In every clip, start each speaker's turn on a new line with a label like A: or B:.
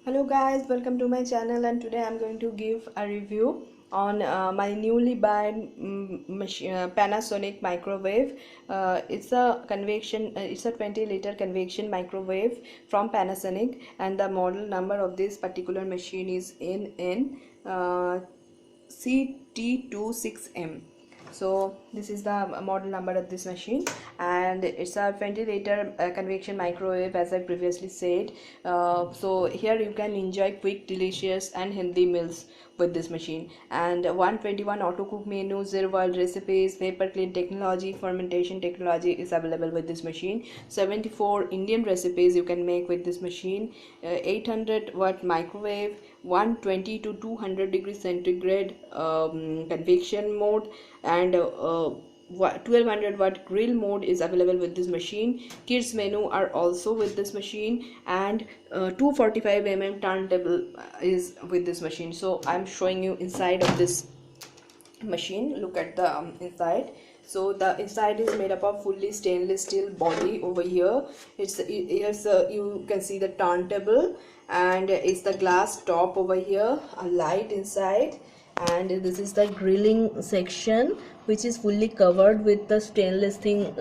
A: Hello guys, welcome to my channel, and today I'm going to give a review on my newly bought Panasonic microwave. It's a 20-liter convection microwave from Panasonic, and the model number of this particular machine is NN CT26M. So this is the model number of this machine, and it's a 20-liter convection microwave, as I previously said. So here you can enjoy quick, delicious and healthy meals with this machine, and 121 auto cook menus, 0 world recipes, paper clean technology, fermentation technology is available with this machine. 74 Indian recipes you can make with this machine. 800-watt microwave, 120 to 200 degrees centigrade convection mode, and 1200-watt grill mode is available with this machine. Kids menu are also with this machine, and 245 turntable is with this machine. So I'm showing you inside of this machine. Look at the inside. So the inside is made up of fully stainless steel body. Over here you can see the turntable, and it's the glass top over here, a light inside, and this is the grilling section, which is fully covered with the stainless steel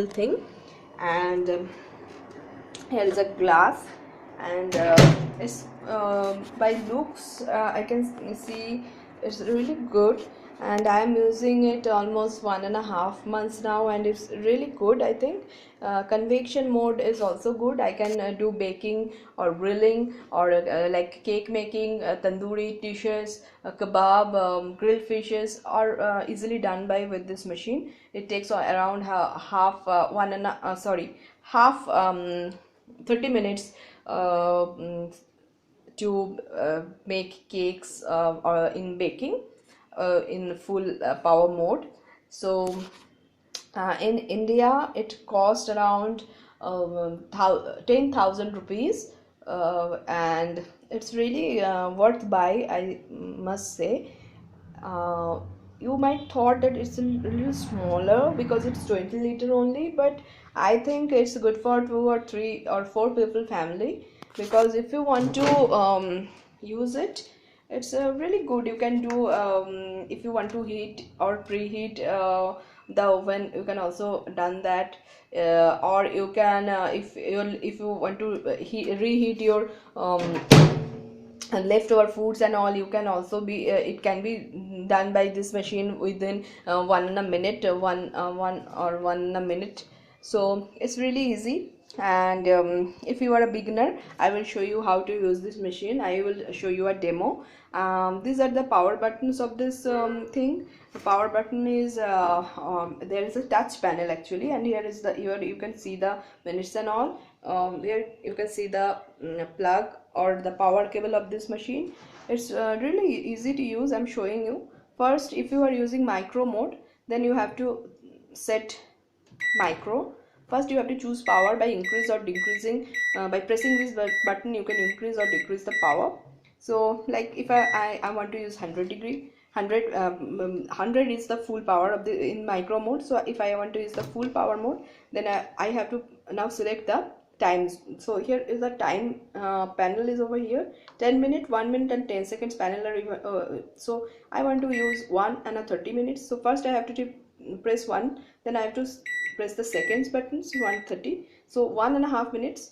A: thing. And here is a glass, and it's by looks I can see it's really good, and I am using it almost 1.5 months now, and it's really good. I think convection mode is also good. I can do baking or grilling, or like cake making, tandoori dishes, kebab, grilled fishes are easily done by with this machine. It takes around half 30 minutes to make cakes or in baking in full power mode. So in India it cost around 10,000 rupees, and it's really worth buy, I must say. uh, you might thought that it's a little smaller because it's 20-liter only, but I think it's good for 2 or 3 or 4 people family, because if you want to use it, it's really good. You can do, if you want to heat or preheat the oven, you can also done that. Or you can, if you want to reheat your leftover foods and all, you can also be, it can be done by this machine within 1 minute. So it's really easy. And if you are a beginner, I will show you how to use this machine. I will show you a demo. These are the power buttons of this thing. The power button is there is a touch panel actually, and here you can see the minutes and all. Here you can see the plug or the power cable of this machine. It's really easy to use. I'm showing you. First, if you are using micro mode, then you have to set micro. First you have to choose power by increase or decreasing. By pressing this button, you can increase or decrease the power. So like if I want to use 100 degree, 100 is the full power of the in micro mode. So if I want to use the full power mode, then I have to now select the times. So here is the time panel is over here. 10 minute, 1 minute and 10 seconds panel are so I want to use 1 and a 30 minutes. So first I have to press 1, then I have to press the seconds buttons, 130, so 1.5 minutes,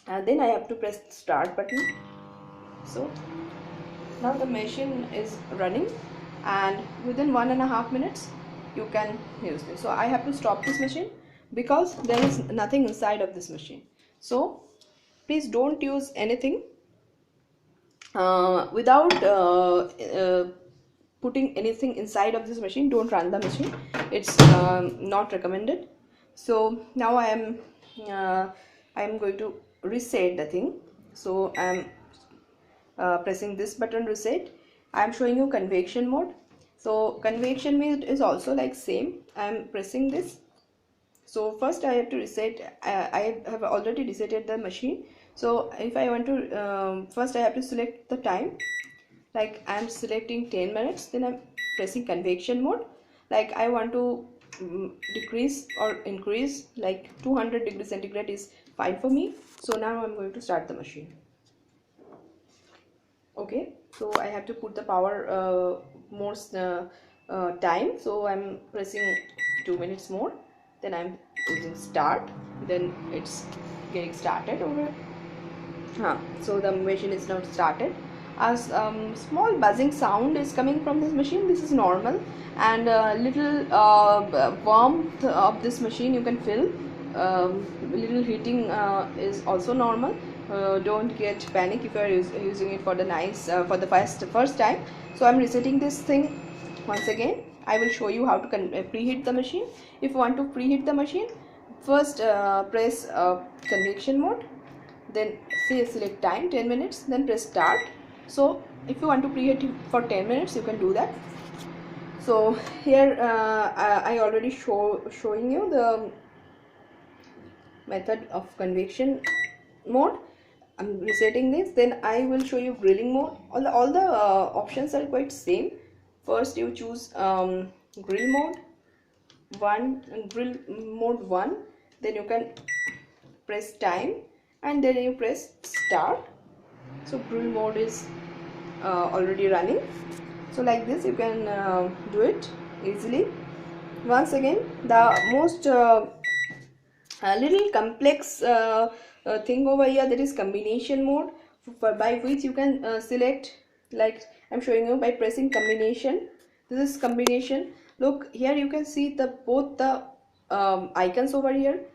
A: and then I have to press start button. So now the machine is running, and within 1.5 minutes you can use this. So I have to stop this machine because there is nothing inside of this machine. So please don't use anything without putting anything inside of this machine. Don't run the machine. It's not recommended. So now I am going to reset the thing. So I am pressing this button, reset. I am showing you convection mode. So convection mode is also like same. I am pressing this. So first I have to reset. I have already resetted the machine. So if I want to first I have to select the time. Like I am selecting 10 minutes, then I'm pressing convection mode. Like I want to decrease or increase, like 200 degrees centigrade is fine for me. So now I'm going to start the machine. Okay, so I have to put the power more time, so I'm pressing 2 minutes more, then I'm using start, then it's getting started over. So the machine is now started. As small buzzing sound is coming from this machine, this is normal, and little warmth of this machine you can feel. Little heating is also normal. Don't get panic if you are using it for the for the first time. So I'm resetting this thing once again. I will show you how to preheat the machine. If you want to preheat the machine, first press convection mode, then select time 10 minutes, then press start. So if you want to preheat it for 10 minutes, you can do that. So here I already showing you the method of convection mode. I'm resetting this, then I will show you grilling mode. All the options are quite same. First you choose grill mode 1, then you can press time, and then you press start. So grill mode is already running. So like this you can do it easily. Once again, the most little complex thing over here, that is combination mode, by which you can select, like I'm showing you by pressing combination. This is combination. Look here, you can see the both the icons over here.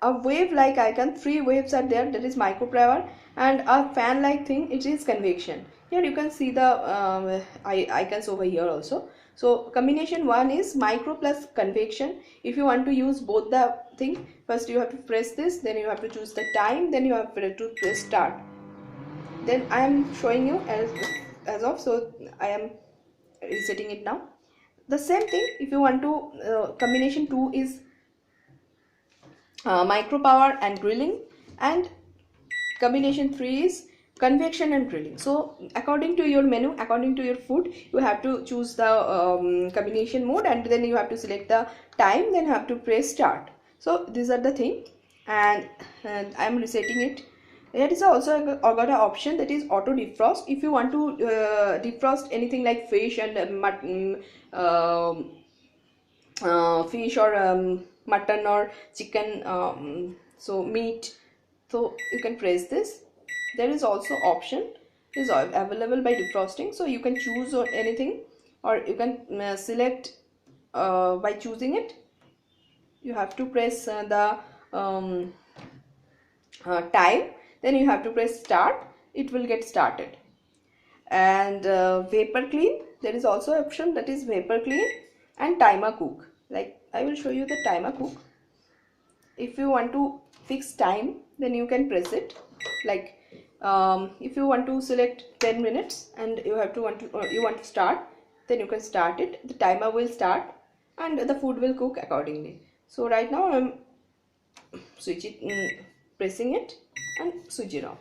A: A wave like icon, 3 waves are there, that is micropower, and a fan like thing, it is convection. Here you can see the icons over here also. So combination 1 is micro plus convection. If you want to use both the thing, first you have to press this, then you have to choose the time, then you have to press start. Then I am showing you as of, so I am resetting it now. The same thing, if you want to combination 2 is micro power and grilling, and combination 3 is convection and grilling. So according to your menu, according to your food, you have to choose the combination mode, and then you have to select the time, then you have to press start. So these are the thing, and I am resetting it. There is also got an option, that is auto defrost. If you want to defrost anything like fish and mutton, fish or mutton or chicken, so meat, so you can press this. There is also option is available by defrosting, so you can choose or anything, or you can select by choosing it. You have to press the time, then you have to press start, it will get started. And vapor clean, there is also option, that is vapor clean and timer cook. Like I will show you the timer cook. If you want to fix time, then you can press it. Like if you want to select 10 minutes and you want to start, then you can start it. The timer will start and the food will cook accordingly. So right now I'm pressing it and switch it on.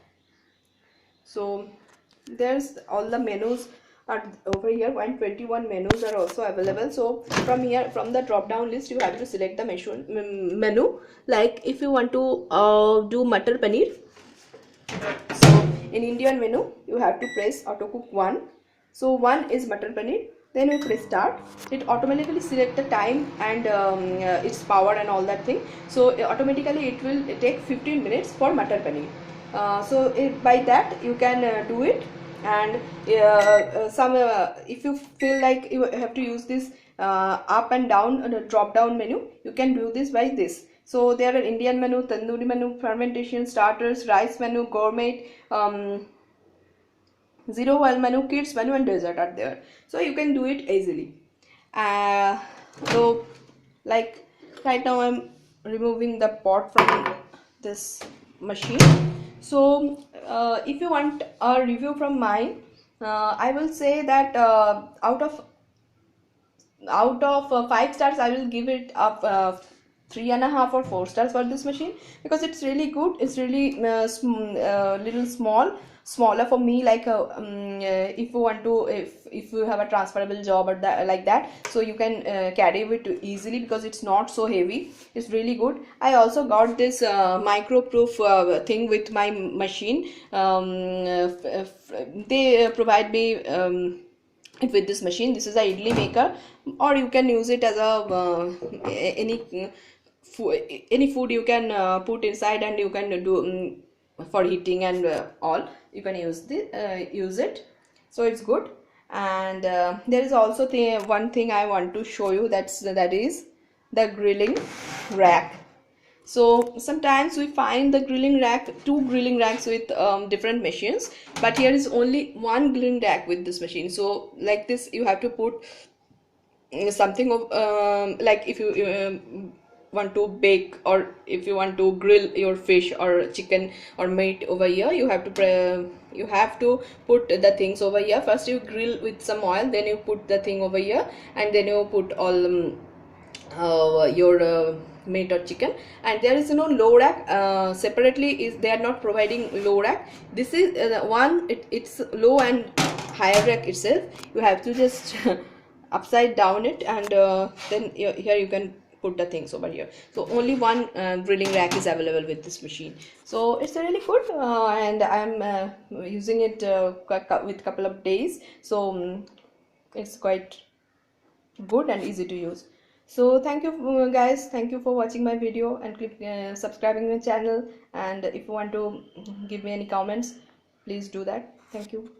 A: So there's all the menus are over here, and 21 menus are also available. So from here, from the drop down list, you have to select the menu. Like if you want to do Matar Paneer, so in Indian menu you have to press auto cook 1. So 1 is Matar Paneer, then you press start. It automatically select the time and its power and all that thing. So automatically it will take 15 minutes for Matar Paneer. So by that you can do it. And if you feel like you have to use this up and down drop down menu, you can do this by this. So there are Indian menu, tandoori menu, fermentation, starters, rice menu, gourmet, zero oil menu, kids menu, and dessert are there. So you can do it easily. So like right now I'm removing the pot from this machine. So if you want a review from mine, I will say that out of 5 stars I will give it up 3.5 or 4 stars for this machine, because it's really good. It's really little smaller for me, like if you want to, if you have a transferable job or that, like that, so you can carry it easily, because it's not so heavy. It's really good. I also got this micro proof thing with my machine. They provide me with this machine. This is a idli maker, or you can use it as a any food you can put inside, and you can do for heating and all, you can use it. So it's good. And there is also one thing I want to show you, that is the grilling rack. So sometimes we find the grilling rack, two grilling racks with different machines, but here is only one grilling rack with this machine. So like this, you have to put something of like if you want to bake, or if you want to grill your fish or chicken or meat over here, you have to put the things over here. First you grill with some oil, then you put the thing over here, and then you put all your meat or chicken. And there is no low rack separately. Is they are not providing low rack. This is it's low and higher rack itself. You have to just upside down it, and then here you can put the things over here. So only one grilling rack is available with this machine. So it's really good, and I'm using it with couple of days. So it's quite good and easy to use. So thank you guys, thank you for watching my video, and click subscribing my channel. And if you want to give me any comments, please do that. Thank you.